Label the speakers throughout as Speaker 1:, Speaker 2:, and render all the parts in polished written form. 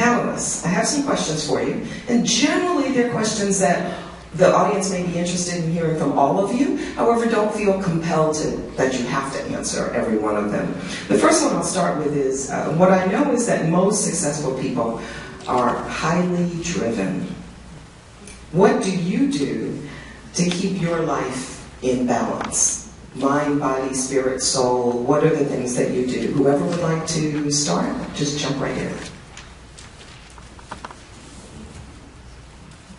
Speaker 1: panelists, I have some questions for you, and generally they're questions that the audience may be interested in hearing from all of you. However, don't feel compelled that you have to answer every one of them. The first one I'll start with is, what I know is that most successful people are highly driven. What do you do to keep your life in balance? Mind, body, spirit, soul, what are the things that you do? Whoever would like to start, just jump right in.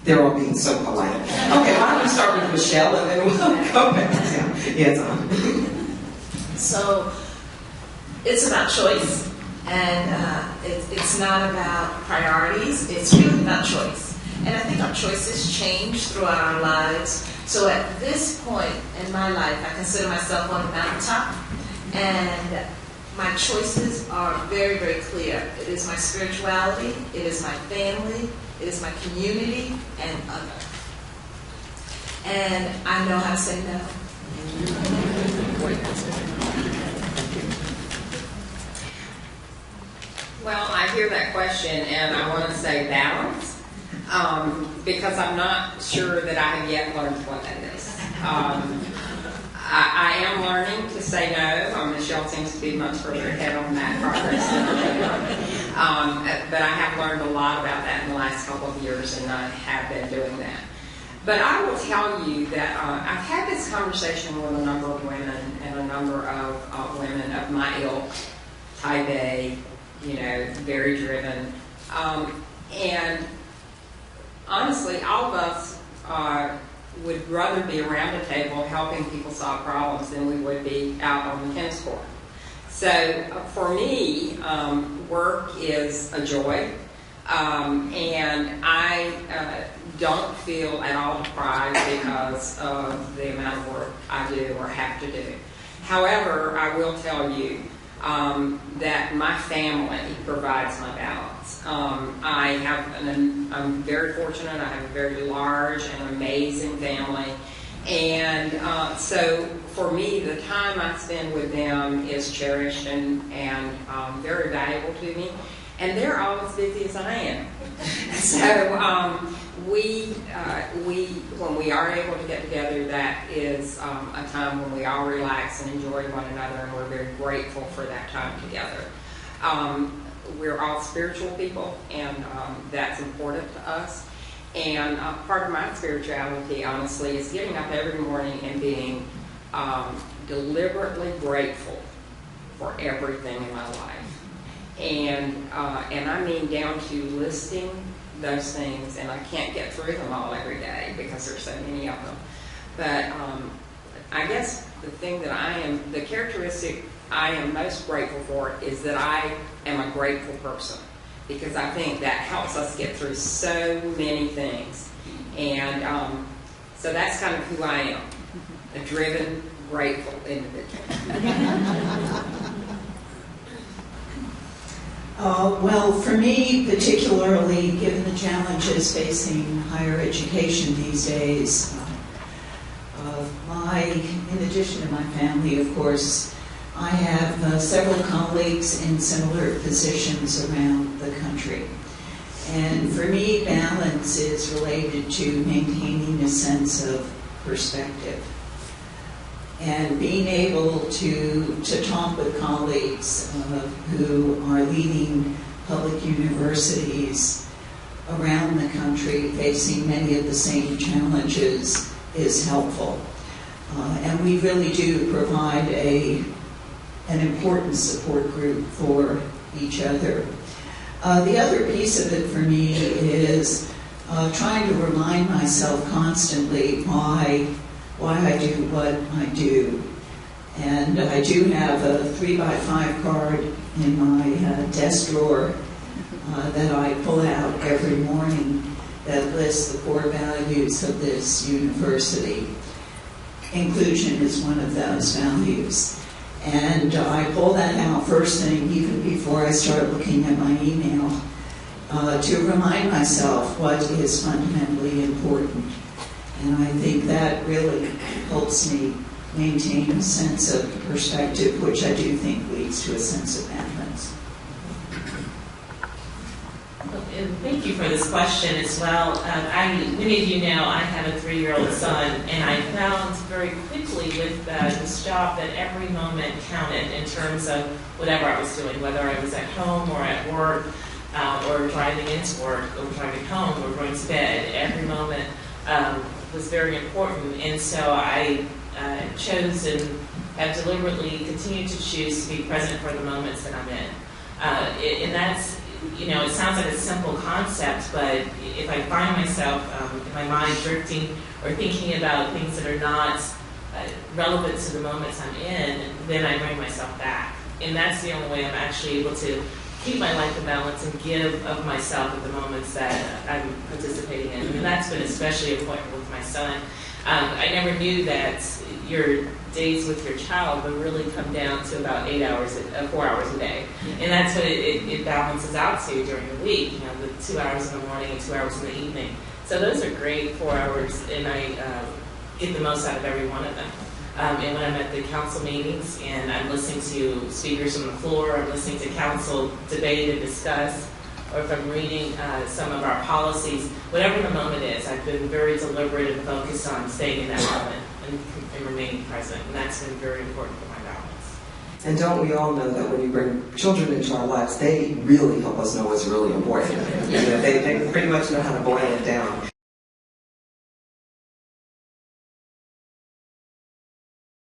Speaker 1: They're all being so polite. Okay, why don't we start with Michelle and then we'll go back down. Yes,
Speaker 2: So, it's about choice, and it's not about priorities, it's really about choice. And I think our choices change throughout our lives. So at this point in my life, I consider myself on the mountaintop, and my choices are very, very clear. It is my spirituality, it is my family, it is my community, and other. And I know how to say no.
Speaker 3: Well, I hear that question, and I want to say balance, because I'm not sure that I have yet learned what that is. I am learning to say no. Michelle seems to be much further ahead on that progress than I am. But I have learned a lot about that in the last couple of years, and I have been doing that. But I will tell you that I've had this conversation with a number of women, and a number of women of my ilk, type A, very driven. And honestly, all of us would rather be around a table helping people solve problems than we would be out on the tennis court. So for me, work is a joy, and I don't feel at all deprived because of the amount of work I do or have to do. However, I will tell you that my family provides my balance. I'm very fortunate. I have a very large and amazing family, and so for me, the time I spend with them is cherished and very valuable to me. And they're all as busy as I am. So when we are able to get together, that is a time when we all relax and enjoy one another, and we're very grateful for that time together. We're all spiritual people, and that's important to us. And part of my spirituality, honestly, is getting up every morning and being deliberately grateful for everything in my life. And I mean down to listing those things, and I can't get through them all every day because there's so many of them. But I guess the characteristic I am most grateful for is that I am a grateful person, because I think that helps us get through so many things. And so that's kind of who I am, a driven, grateful individual.
Speaker 4: Well, for me, particularly, given the challenges facing higher education these days, in addition to my family, of course, I have several colleagues in similar positions around the country. And for me, balance is related to maintaining a sense of perspective. And being able to talk with colleagues who are leading public universities around the country facing many of the same challenges is helpful. And we really do provide an important support group for each other. The other piece of it for me is trying to remind myself constantly why I do what I do. And I do have a 3x5 card in my desk drawer that I pull out every morning that lists the core values of this university. Inclusion is one of those values. And I pull that out first thing, even before I start looking at my email, to remind myself what is fundamentally important. And I think that really helps me maintain a sense of perspective, which I do think leads to a sense of balance.
Speaker 5: and thank you for this question as well. Many of you know I have a 3-year-old son, and I found very quickly with this job that every moment counted in terms of whatever I was doing, whether I was at home or at work, or driving into work, or driving home, or going to bed. Every moment was very important, and so I chose and have deliberately continued to choose to be present for the moments that I'm in. And that's, it sounds like a simple concept, but if I find myself in my mind drifting or thinking about things that are not relevant to the moments I'm in, then I bring myself back. And that's the only way I'm actually able to keep my life in balance and give of myself at the moments that I'm participating in. And that's been especially important with my son. I never knew that your days with your child would really come down to about 4 hours a day. And that's what it balances out to during the week, the 2 hours in the morning and 2 hours in the evening. So those are great 4 hours, and I get the most out of every one of them. And when I'm at the council meetings and I'm listening to speakers on the floor, I'm listening to council debate and discuss, or if I'm reading some of our policies, whatever the moment is, I've been very deliberate and focused on staying in that moment and remaining present. And that's been very important for my balance.
Speaker 1: And don't we all know that when you bring children into our lives, they really help us know what's really important. They pretty much know how to boil it down.